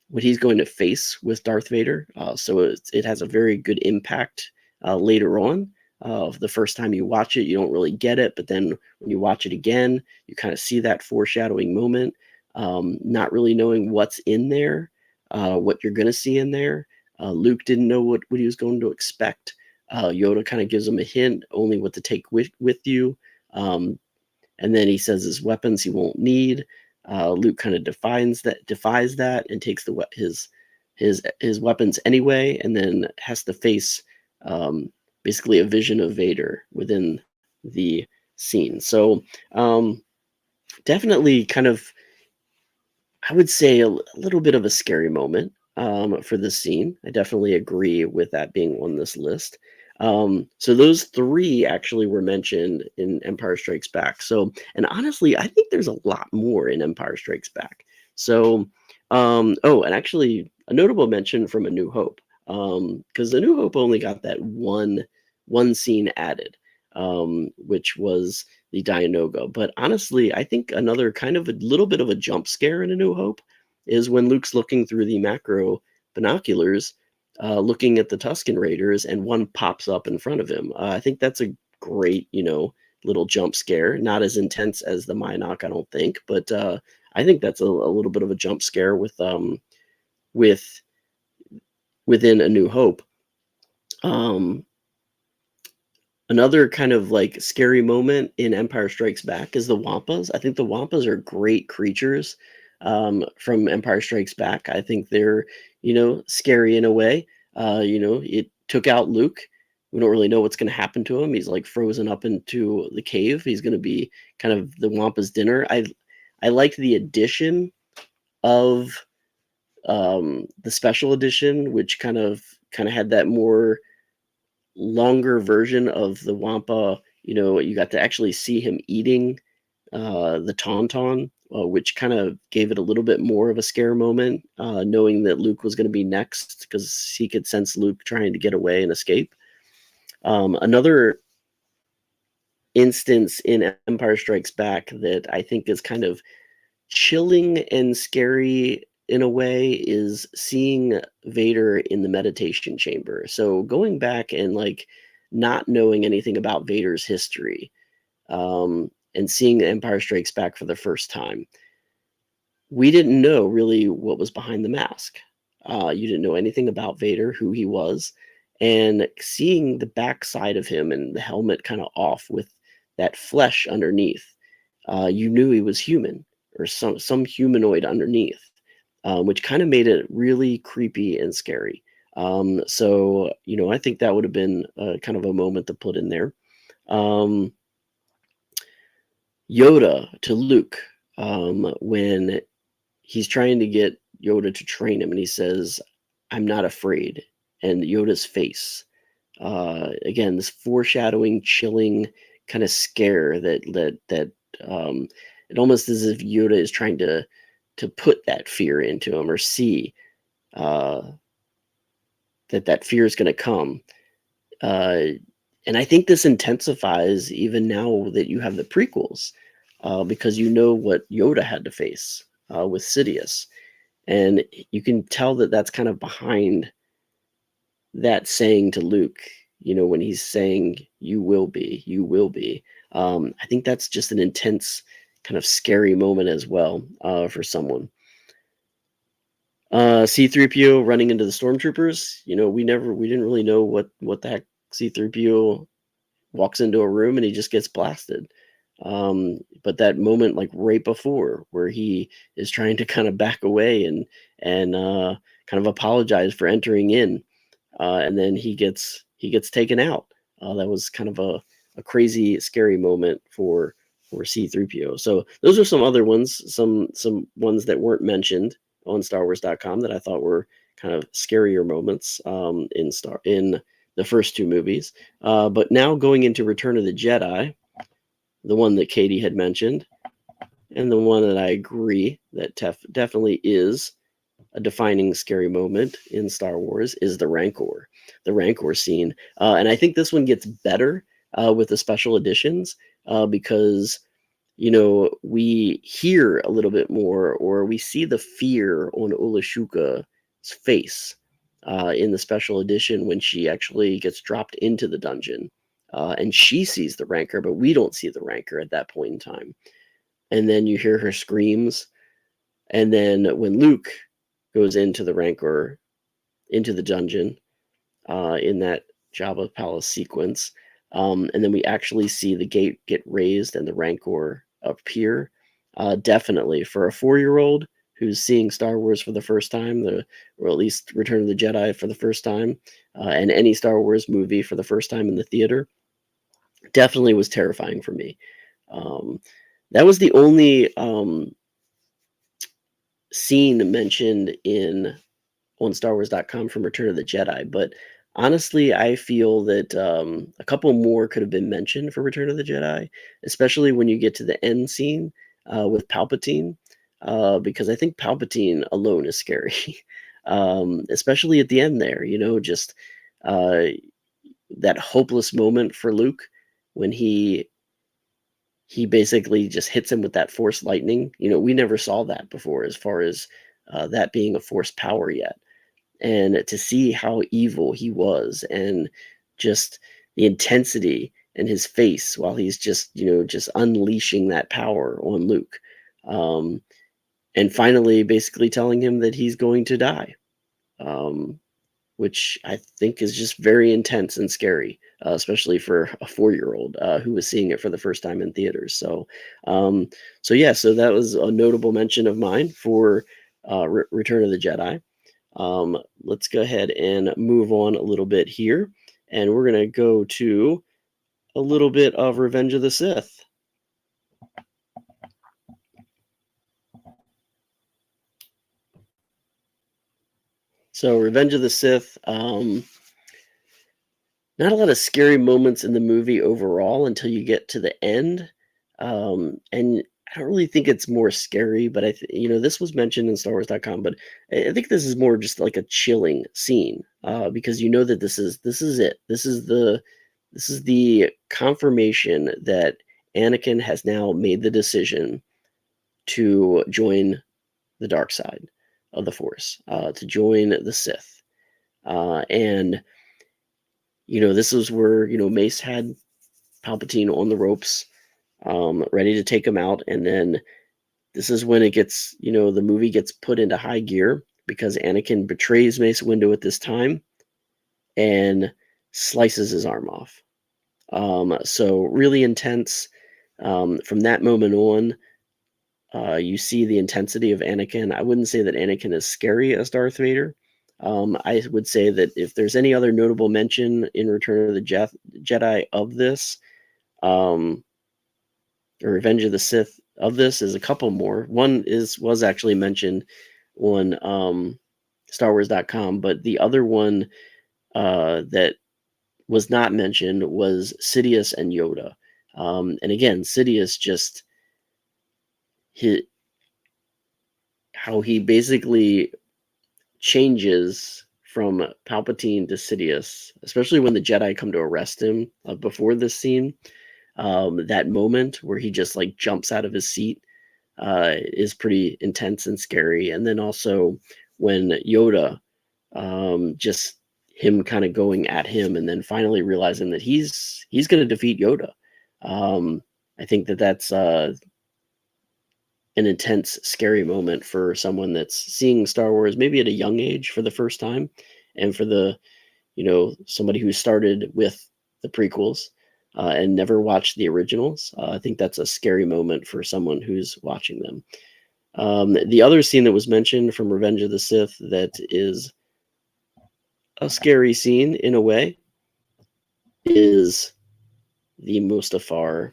what he's going to face with Darth Vader. So it has a very good impact later on. The first time you watch it, you don't really get it, but then when you watch it again, you kind of see that foreshadowing moment, not really knowing what's in there, what you're going to see in there. Luke didn't know what he was going to expect. Yoda kind of gives him a hint, only what to take with you. And then he says his weapons he won't need. Luke kind of defies that, and takes his weapons anyway, and then has to face basically a vision of Vader within the scene. So definitely kind of, I would say, a little bit of a scary moment for this scene. I definitely agree with that being on this list. So those three actually were mentioned in Empire Strikes Back. So, and honestly, I think there's a lot more in Empire Strikes Back. So, and actually a notable mention from A New Hope, because A New Hope only got that one scene added, which was the Dianoga. But honestly, I think another kind of a little bit of a jump scare in A New Hope is when Luke's looking through the macro binoculars, looking at the Tusken Raiders, and one pops up in front of him. I think that's a great, little jump scare. Not as intense as the Mynock, I don't think, but I think that's a little bit of a jump scare within A New Hope. Another kind of like scary moment in Empire Strikes Back is the Wampas. I think the Wampas are great creatures from Empire Strikes Back. I think they're, scary in a way. It took out Luke. We don't really know what's going to happen to him. He's like frozen up into the cave. He's going to be kind of the Wampa's dinner. I liked the addition of the special edition, which kind of had that more longer version of the Wampa. You got to actually see him eating the Tauntaun, which kind of gave it a little bit more of a scare moment, knowing that Luke was going to be next, because he could sense Luke trying to get away and escape. Another instance in Empire Strikes Back that I think is kind of chilling and scary in a way is seeing Vader in the meditation chamber. So going back and like not knowing anything about Vader's history, and seeing Empire Strikes Back for the first time, we didn't know really what was behind the mask. You didn't know anything about Vader, who he was, and seeing the backside of him and the helmet kind of off with that flesh underneath, you knew he was human, or some humanoid underneath, which kind of made it really creepy and scary. So I think that would have been kind of a moment to put in there. Yoda to Luke, when he's trying to get Yoda to train him, and he says, "I'm not afraid," and Yoda's face. Again, this foreshadowing, chilling kind of scare that it almost as if Yoda is trying to put that fear into him, or see that fear is going to come. And I think this intensifies even now that you have the prequels, because you know what Yoda had to face with Sidious. And you can tell that that's kind of behind that saying to Luke, when he's saying, you will be. I think that's just an intense kind of scary moment as well for someone. C-3PO running into the stormtroopers. We didn't really know what the heck C-3PO walks into a room and he just gets blasted. But that moment, like right before, where he is trying to kind of back away and kind of apologize for entering in, and then he gets taken out. That was kind of a crazy, scary moment for C-3PO. So those are some other ones, some ones that weren't mentioned on StarWars.com that I thought were kind of scarier moments in the first two movies. But now going into Return of the Jedi, the one that Katie had mentioned, and the one that I agree that definitely is a defining scary moment in Star Wars is the Rancor scene. And I think this one gets better with the special editions because we hear a little bit more, or we see the fear on Olashuka's face in the special edition when she actually gets dropped into the dungeon. And she sees the Rancor, but we don't see the Rancor at that point in time. And then you hear her screams. And then when Luke goes into the Rancor, into the dungeon, in that Jabba Palace sequence, and then we actually see the gate get raised and the Rancor appear. Definitely for a 4-year-old who's seeing Star Wars for the first time, or at least Return of the Jedi for the first time, and any Star Wars movie for the first time in the theater, definitely was terrifying for me. That was the only scene mentioned on StarWars.com from Return of the Jedi, but honestly, I feel that a couple more could have been mentioned for Return of the Jedi, especially when you get to the end scene with Palpatine, because I think Palpatine alone is scary, especially at the end there. Just that hopeless moment for Luke when he basically just hits him with that Force lightning. We never saw that before, as far as that being a Force power yet. And to see how evil he was, and just the intensity in his face while he's just unleashing that power on Luke, and finally basically telling him that he's going to die, which I think is just very intense and scary, especially for a 4-year-old who was seeing it for the first time in theaters. So that was a notable mention of mine for Return of the Jedi. Let's go ahead and move on a little bit here, and we're going to go to a little bit of Revenge of the Sith. So Revenge of the Sith, not a lot of scary moments in the movie overall until you get to the end. And I don't really think it's more scary, but this was mentioned in StarWars.com, but I think this is more just like a chilling scene, because that this is it. This is the confirmation that Anakin has now made the decision to join the dark side of the Force, to join the Sith. And this is where Mace had Palpatine on the ropes, ready to take him out, and then this is when it gets, the movie gets put into high gear because Anakin betrays Mace Windu at this time and slices his arm off. So really intense. From that moment on, you see the intensity of Anakin. I wouldn't say that Anakin is scary as Darth Vader. I would say that if there's any other notable mention in Return of the Jedi of this, or Revenge of the Sith of this, is a couple more. One was actually mentioned on StarWars.com, but the other one that was not mentioned was Sidious and Yoda. And again, Sidious just how he basically changes from Palpatine to Sidious, especially when the Jedi come to arrest him before this scene. That moment where he just like jumps out of his seat is pretty intense and scary. And then also when Yoda, just him kind of going at him and then finally realizing that he's going to defeat Yoda. I think that's an intense, scary moment for someone that's seeing Star Wars maybe at a young age for the first time, and for somebody who started with the prequels and never watched the originals. I think that's a scary moment for someone who's watching them. The other scene that was mentioned from Revenge of the Sith that is a scary scene in a way is the Mustafar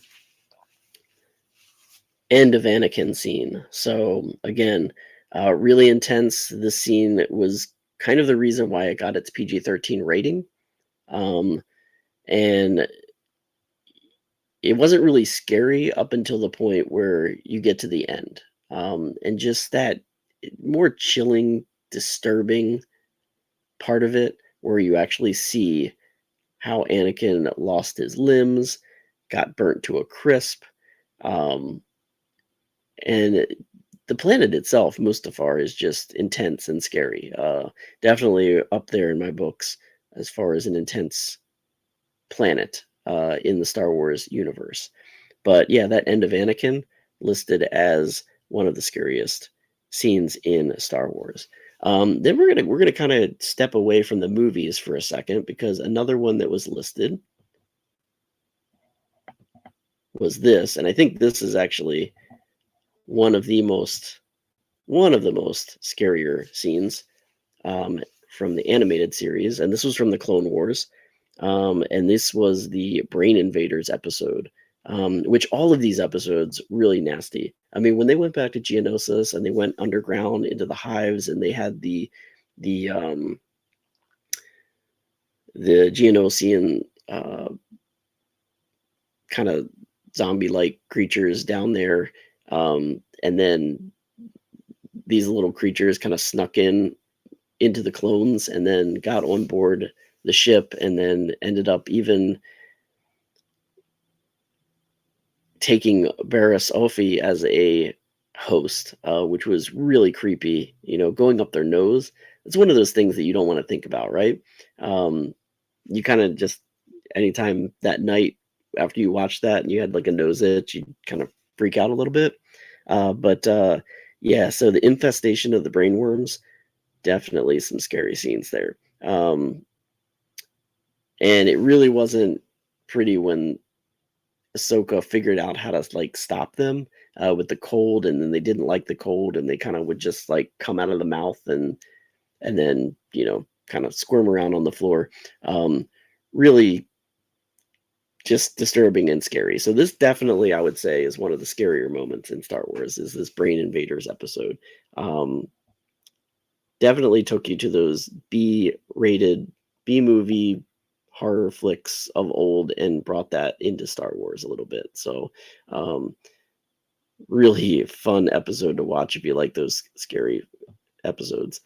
end of Anakin scene. So again, really intense. This scene was kind of the reason why it got its PG-13 rating. And it wasn't really scary up until the point where you get to the end. And just that more chilling, disturbing part of it, where you actually see how Anakin lost his limbs, got burnt to a crisp. And the planet itself, Mustafar, is just intense and scary. Definitely up there in my books as far as an intense planet in the Star Wars universe. But yeah, that end of Anakin listed as one of the scariest scenes in Star Wars. Then we're gonna kind of step away from the movies for a second, because another one that was listed was this, and I think this is actually one of the most scarier scenes from the animated series, and this was from the Clone Wars. And this was the Brain Invaders episode, which all of these episodes really nasty. I mean, when they went back to Geonosis and they went underground into the hives, and they had the Geonosian kind of zombie-like creatures down there, and then these little creatures kind of snuck into the clones and then got on board the ship, and then ended up even taking Barriss Offee as a host, which was really creepy, going up their nose. It's one of those things that you don't want to think about, right? You kind of just, anytime that night after you watch that and you had like a nose itch, you kind of freak out a little bit. But yeah, so the infestation of the brainworms, definitely some scary scenes there. And it really wasn't pretty when Ahsoka figured out how to like stop them with the cold, and then they didn't like the cold, and they kind of would just like come out of the mouth and then kind of squirm around on the floor. Really just disturbing and scary. So this definitely, I would say, is one of the scarier moments in Star Wars, is this Brain Invaders episode. Definitely took you to those B-rated B-movie horror flicks of old and brought that into Star Wars a little bit. So really fun episode to watch if you like those scary episodes.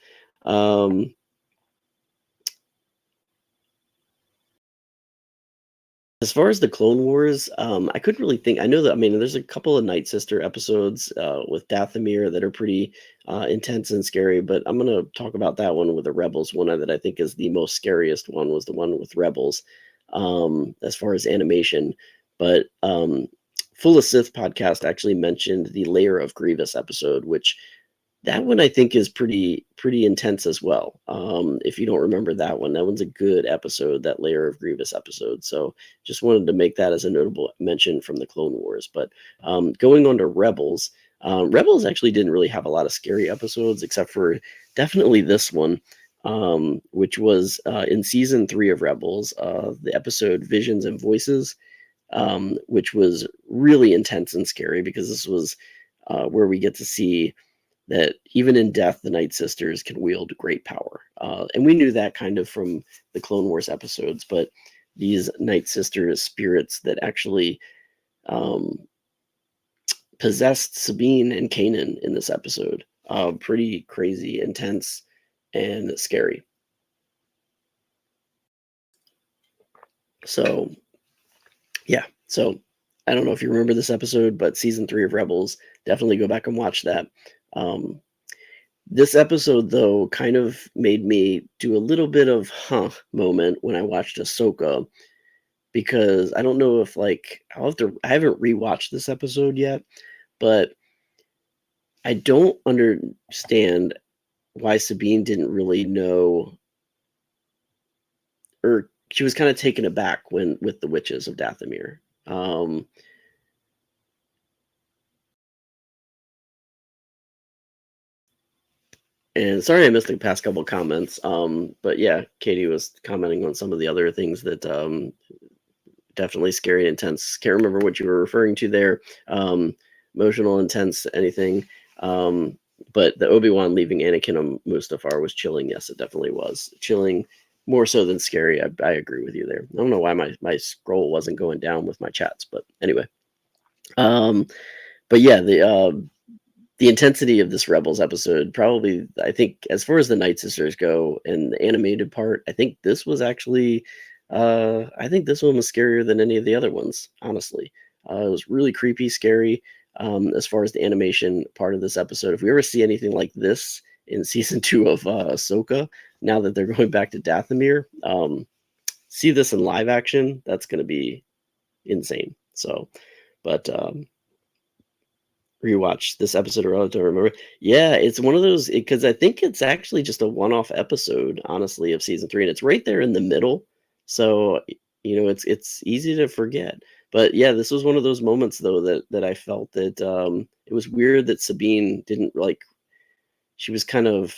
As far as the Clone Wars, I couldn't really think. I know that, I mean, there's a couple of Night Sister episodes with Dathomir that are pretty intense and scary, but I'm going to talk about that one with the Rebels one that I think is the most scariest one, was the one with Rebels, as far as animation. But Full of Sith podcast actually mentioned the Lair of Grievous episode, which that one I think is pretty intense as well. If you don't remember that one's a good episode, that Lair of Grievous episode. So just wanted to make that as a notable mention from the Clone Wars. But going on to Rebels, Rebels actually didn't really have a lot of scary episodes, except for definitely this one, which was in season 3 of Rebels, the episode Visions and Voices, which was really intense and scary, because this was where we get to see that even in death, the Night Sisters can wield great power. And we knew that kind of from the Clone Wars episodes, but these Night Sisters spirits that actually possessed Sabine and Kanan in this episode, pretty crazy, intense, and scary. So, yeah. So, I don't know if you remember this episode, but season 3 of Rebels, definitely go back and watch that. This episode, though, kind of made me do a little bit of moment when I watched Ahsoka, because I don't know if I haven't rewatched this episode yet, but I don't understand why Sabine didn't really know, or she was kind of taken aback when with the witches of Dathomir. Um, and sorry I missed the past couple comments. But yeah, Katie was commenting on some of the other things that definitely scary and intense. Can't remember what you were referring to there. Emotional, intense, anything. Um, but the Obi-Wan leaving Anakin and Mustafar was chilling. Yes, it definitely was chilling, more so than scary. I agree with you there. I don't know why my scroll wasn't going down with my chats, but anyway. Um, but yeah, the intensity of this Rebels episode, probably, I think, as far as the Night Sisters go and the animated part, I think this was actually, I think this one was scarier than any of the other ones, honestly. It was really creepy, scary, as far as the animation part of this episode. If we ever see anything like this in season 2 of Ahsoka, now that they're going back to Dathomir, see this in live action, that's going to be insane. So, but rewatch this episode, or I don't remember. Yeah, it's one of those, because I think it's actually just a one-off episode, honestly, of season 3, and it's right there in the middle. So, it's easy to forget. But yeah, this was one of those moments though that I felt that it was weird that Sabine didn't like. She was kind of,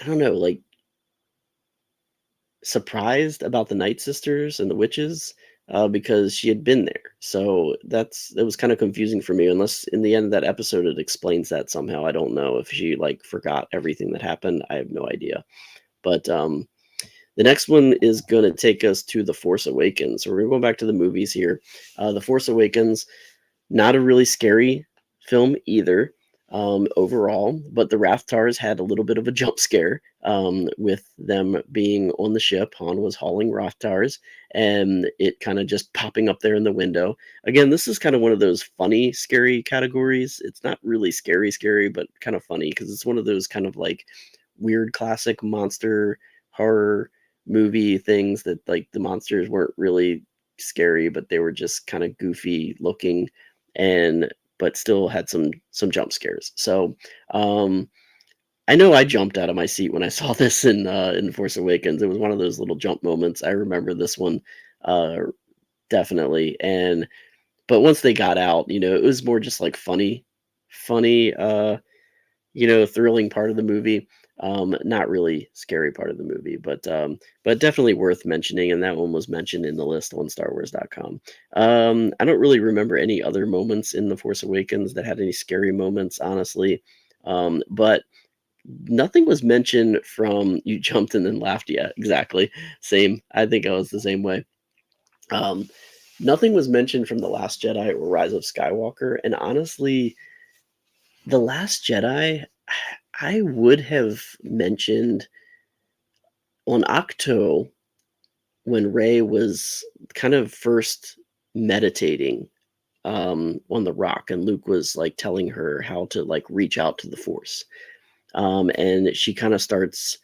I don't know, like surprised about the Night Sisters and the witches, because she had been there. So that was kind of confusing for me. Unless in the end of that episode it explains that somehow. I don't know if she like forgot everything that happened. I have no idea. But the next one is going to take us to The Force Awakens. So we're going back to the movies here. The Force Awakens, not a really scary film either, overall, but the Rathtars had a little bit of a jump scare, with them being on the ship. Han was hauling Rathtars, and it kind of just popping up there in the window. Again, this is kind of one of those funny, scary categories. It's not really scary, scary, but kind of funny because it's one of those kind of like weird classic monster horror movie things that like the monsters weren't really scary, but they were just kind of goofy looking, and but still had some jump scares. So I know I jumped out of my seat when I saw this in Force Awakens. It was one of those little jump moments. I remember this one uh, definitely. And but once they got out, it was more just like funny, thrilling part of the movie. Not really scary part of the movie, but definitely worth mentioning. And that one was mentioned in the list on StarWars.com. I don't really remember any other moments in The Force Awakens that had any scary moments, honestly. But nothing was mentioned from you jumped and then laughed. Yeah, exactly. Same. I think I was the same way. Um, Nothing was mentioned from The Last Jedi or Rise of Skywalker. And honestly, The Last Jedi, I would have mentioned on Octo when Rey was kind of first meditating on the rock, and Luke was like telling her how to like reach out to the Force. And she kind of starts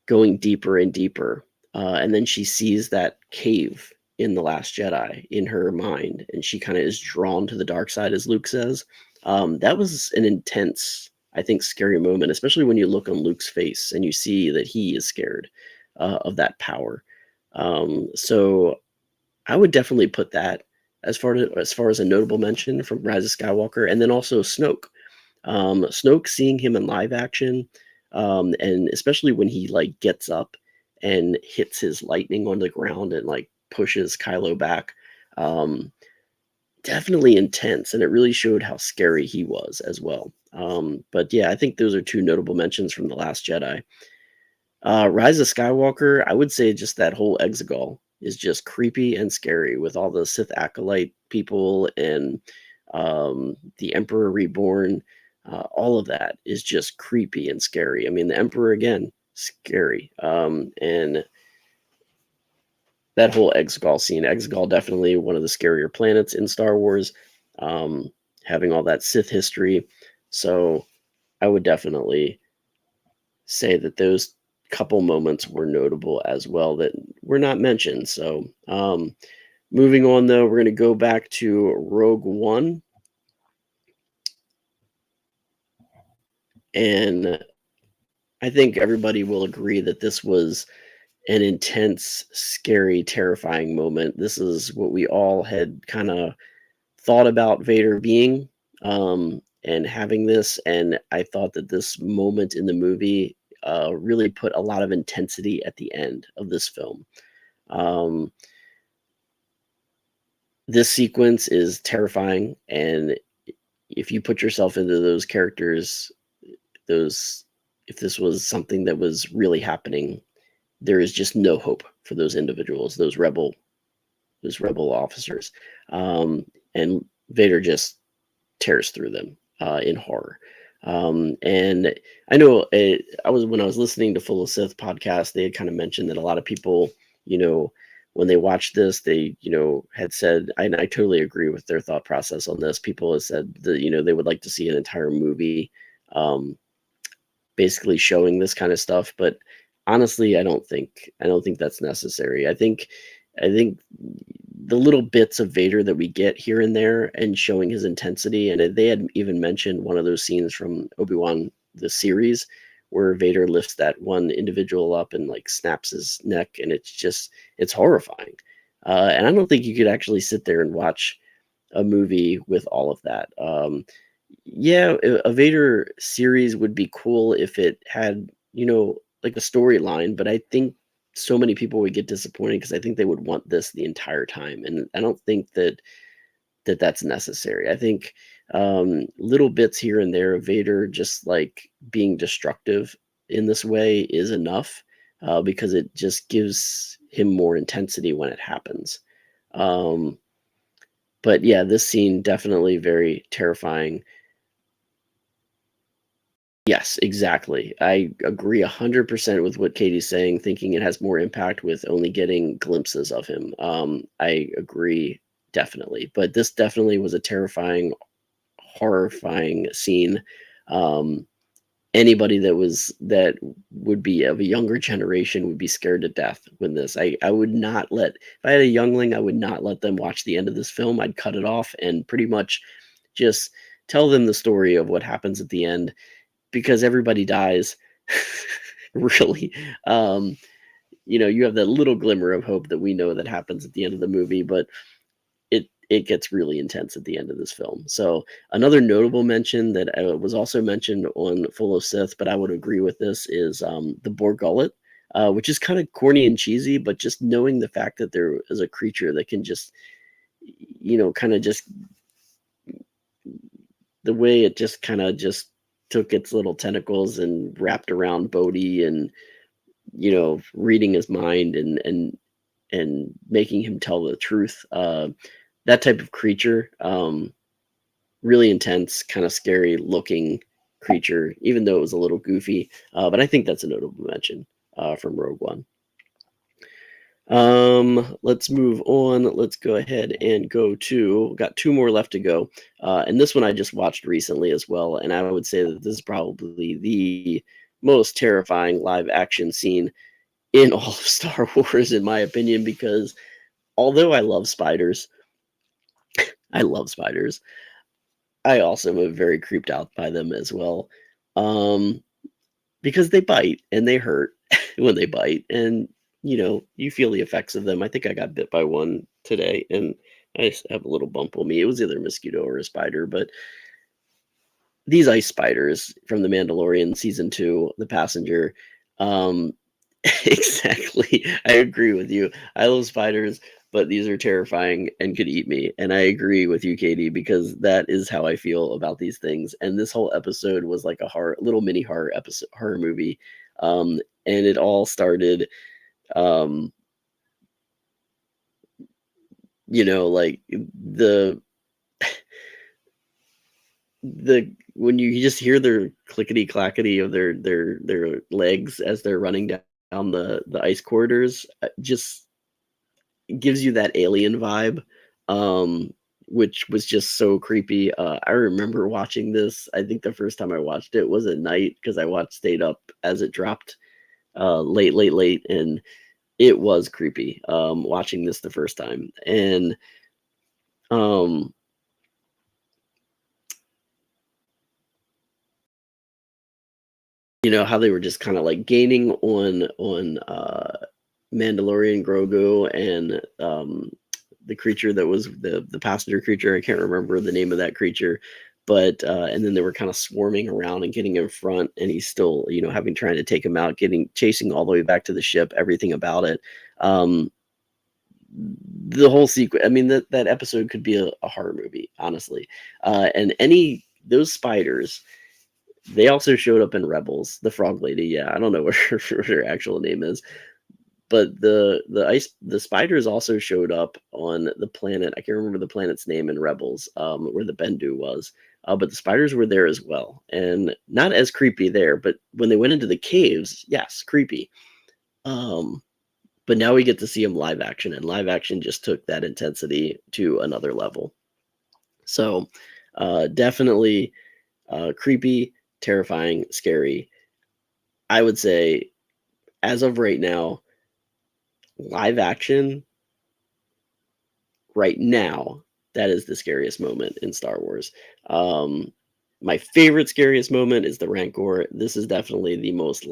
going deeper and deeper. And then she sees that cave in The Last Jedi in her mind, and she kind of is drawn to the dark side, as Luke says. That was an intense, I think, scary moment, especially when you look on Luke's face and you see that he is scared of that power. So I would definitely put that as far as a notable mention from Rise of Skywalker, and then also Snoke. Snoke, seeing him in live action, and especially when he like gets up and hits his lightning on the ground and like pushes Kylo back, um, definitely intense, and it really showed how scary he was as well. But yeah, I think those are two notable mentions from The Last Jedi. Rise of Skywalker, I would say just that whole Exegol is just creepy and scary with all the Sith acolyte people and the Emperor Reborn. All of that is just creepy and scary. I mean, the Emperor again, scary. And that whole Exegol scene, Exegol definitely one of the scarier planets in Star Wars, um, having all that Sith history. So I would definitely say that those couple moments were notable as well that were not mentioned. So, moving on though, we're going to go back to Rogue One. And I think everybody will agree that this was an intense, scary, terrifying moment. This is what we all had kind of thought about Vader being, and having this. And I thought that this moment in the movie really put a lot of intensity at the end of this film. Um, this sequence is terrifying, and if you put yourself into those characters, those if this was something that was really happening, there is just no hope for those individuals, those rebel officers, and Vader just tears through them in horror. And I know when I was listening to Full of Sith podcast, they had kind of mentioned that a lot of people, you know, when they watched this, they, had said, and I totally agree with their thought process on this. People have said that, they would like to see an entire movie, um, basically showing this kind of stuff. But honestly, I don't think that's necessary. I think the little bits of Vader that we get here and there and showing his intensity, and they had even mentioned one of those scenes from Obi-Wan the series where Vader lifts that one individual up and like snaps his neck, and it's horrifying. And I don't think you could actually sit there and watch a movie with all of that. Yeah, a Vader series would be cool if it had, like a storyline, but I think so many people would get disappointed because I think they would want this the entire time, and I don't think that's necessary. I think little bits here and there of Vader just like being destructive in this way is enough, because it just gives him more intensity when it happens. Um, but yeah, this scene definitely very terrifying. Yes, exactly. I agree 100% with what Katie's saying, thinking it has more impact with only getting glimpses of him. I agree definitely. But this definitely was a terrifying, horrifying scene. Um, Anybody that would be of a younger generation would be scared to death when this. I would not let, if I had a youngling, I would not let them watch the end of this film. I'd cut it off and pretty much just tell them the story of what happens at the end, because everybody dies. Really. um you have that little glimmer of hope that we know that happens at the end of the movie, but it gets really intense at the end of this film. So another notable mention that was also mentioned on Full of Sith, but I would agree with this, is the Borgullet, which is kind of corny and cheesy, but just knowing the fact that there is a creature that can just, kind of just the way it just kind of just took its little tentacles and wrapped around Bodhi, and reading his mind, and making him tell the truth. That type of creature, really intense, kind of scary looking creature, even though it was a little goofy. But I think that's a notable mention from Rogue One. Let's move on. Let's go ahead and go to, got two more left to go. And this one I just watched recently as well. And I would say that this is probably the most terrifying live action scene in all of Star Wars, in my opinion, because although I love spiders, I also am very creeped out by them as well. Um, because they bite and they hurt when they bite, and you feel the effects of them. I think I got bit by one today, and I just have a little bump on me. It was either a mosquito or a spider, but these ice spiders from The Mandalorian season 2, The Passenger, um, exactly. I agree with you. I love spiders, but these are terrifying and could eat me. And I agree with you, Katie, because that is how I feel about these things. And this whole episode was like a little mini horror movie. And it all started, um, like the when you just hear their clickety clackety of their legs as they're running down the ice corridors, just gives you that alien vibe, um, which was just so creepy. I remember watching this. I think the first time I watched it was at night because stayed up as it dropped, late, and it was creepy. Watching this the first time, and um, how they were just kind of like gaining on Mandalorian Grogu and the creature that was the passenger creature. I can't remember the name of that creature, but and then they were kind of swarming around and getting in front, and he's still having trying to take him out, chasing all the way back to the ship. Everything about it. The whole sequence. I mean, that episode could be a horror movie, honestly. And those spiders. They also showed up in Rebels. The frog lady, yeah, I don't know what her actual name is, but the spiders also showed up on the planet. I can't remember the planet's name in Rebels, where the Bendu was. But the spiders were there as well, and not as creepy there. But when they went into the caves, yes, creepy. But now we get to see them live action, and live action just took that intensity to another level. So, definitely creepy, terrifying, scary. I would say, as of right now, live action, right now, that is the scariest moment in Star Wars. My favorite scariest moment is the Rancor. This is definitely the most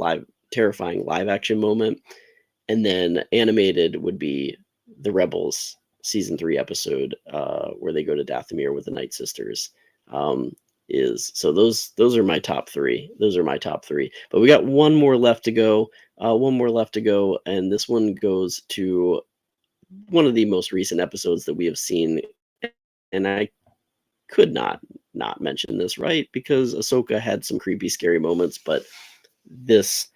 terrifying live action moment. And then animated would be the Rebels season 3 episode where they go to Dathomir with the Night Sisters. Those are my top 3. Those are my top 3. But we got one more left to go. And this one goes to one of the most recent episodes that we have seen, and I could not mention this, right? Because Ahsoka had some creepy, scary moments, but this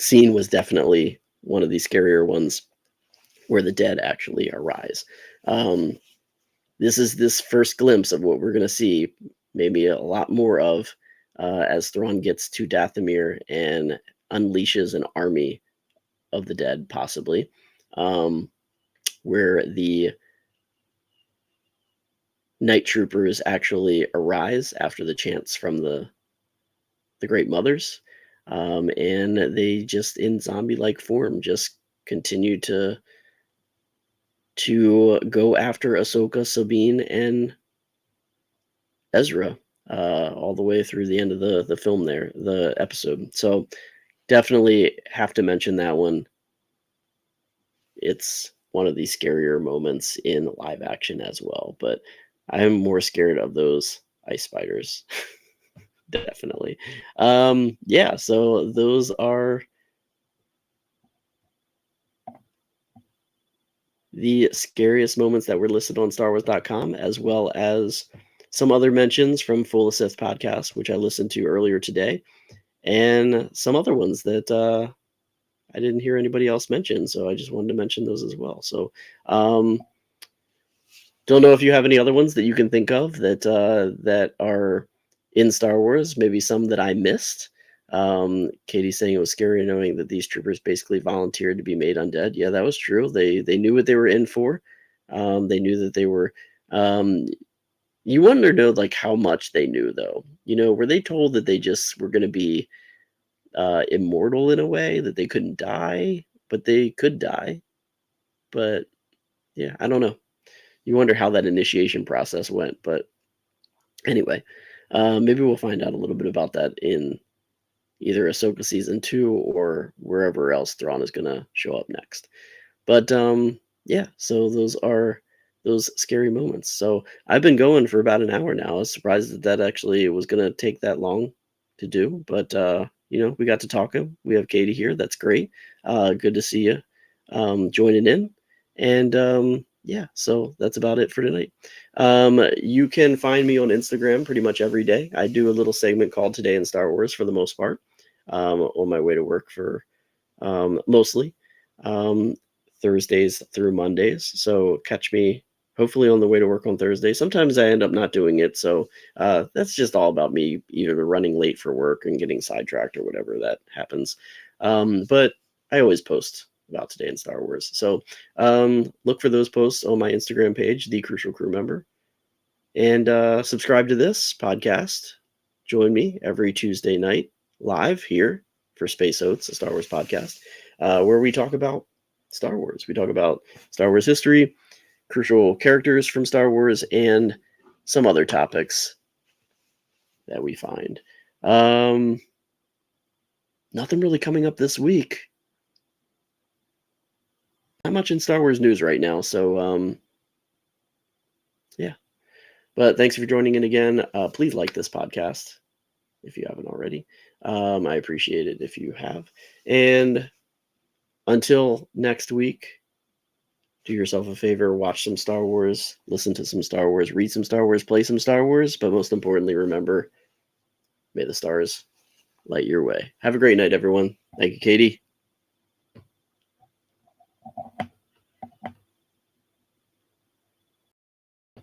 scene was definitely one of the scarier ones where the dead actually arise. This is this first glimpse of what we're going to see, maybe a lot more of, as Thrawn gets to Dathomir and unleashes an army of the dead, possibly, where the night troopers actually arise after the chants from the Great Mothers, and they just in zombie-like form just continue to go after Ahsoka, Sabine, and Ezra, all the way through the end of the film there, the episode. So definitely have to mention that one. It's one of the scarier moments in live action as well, but I'm more scared of those ice spiders. Definitely. Yeah, so those are the scariest moments that were listed on StarWars.com, as well as some other mentions from Full of Sith podcast, which I listened to earlier today, and some other ones that I didn't hear anybody else mention, so I just wanted to mention those as well. So, don't know if you have any other ones that you can think of that are in Star Wars, maybe some that I missed. Katie's saying it was scary knowing that these troopers basically volunteered to be made undead. Yeah, that was true. They knew what they were in for. They knew that they were. You wonder to know like how much they knew though. Were they told that they just were going to be immortal in a way, that they couldn't die, but they could die? But yeah, I don't know. You wonder how that initiation process went. But anyway, maybe we'll find out a little bit about that in either Ahsoka season 2 or wherever else Thrawn is gonna show up next. But yeah, so those are those scary moments. So I've been going for about an hour now. I was surprised that actually was gonna take that long to do, but we got to talking. We have Katie here. That's great. Good to see you joining in. And yeah, so that's about it for tonight. You can find me on Instagram pretty much every day. I do a little segment called Today in Star Wars for the most part, on my way to work for mostly Thursdays through Mondays. So catch me hopefully on the way to work on Thursday. Sometimes I end up not doing it. So that's just all about me either running late for work and getting sidetracked or whatever that happens. But I always post about Today in Star Wars. So look for those posts on my Instagram page, The Crucial Crew Member. And subscribe to this podcast. Join me every Tuesday night live here for Space Oats, a Star Wars podcast, where we talk about Star Wars. We talk about Star Wars history, crucial characters from Star Wars, and some other topics that we find. nothing really coming up this week. Not much in Star Wars news right now, so yeah. But thanks for joining in again. Please like this podcast if you haven't already. I appreciate it if you have. And until next week, do yourself a favor, watch some Star Wars, listen to some Star Wars, read some Star Wars, play some Star Wars, but most importantly, remember, may the stars light your way. Have a great night, everyone. Thank you, Katie.